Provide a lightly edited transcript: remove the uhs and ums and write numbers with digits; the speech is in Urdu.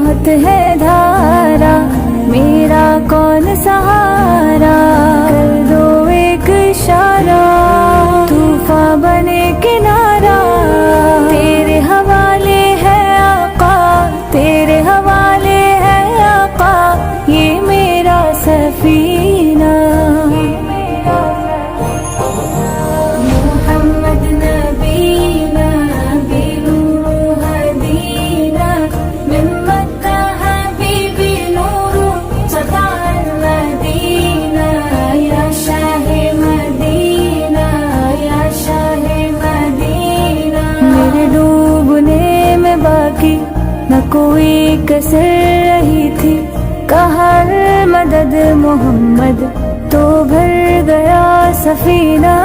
بہت ہے دھارا، میرا کون سہارا، کر دو ایک اشارہ، طوفاں بنے کنارہ، تیرے حوالے ہے آقا، تیرے حوالے ہے آقا، یہ میرا سفینہ۔ محمد نبینا بنور ہدینا، من مکہ حبیبی نور سطع المدینہ، یا شاہ مدینہ، یا شاہ مدینہ۔ میرے ڈوبنے میں باقی نہ کوئی کسر رہی تھی، کہا مدد محمد تو بھر گیا سفینہ۔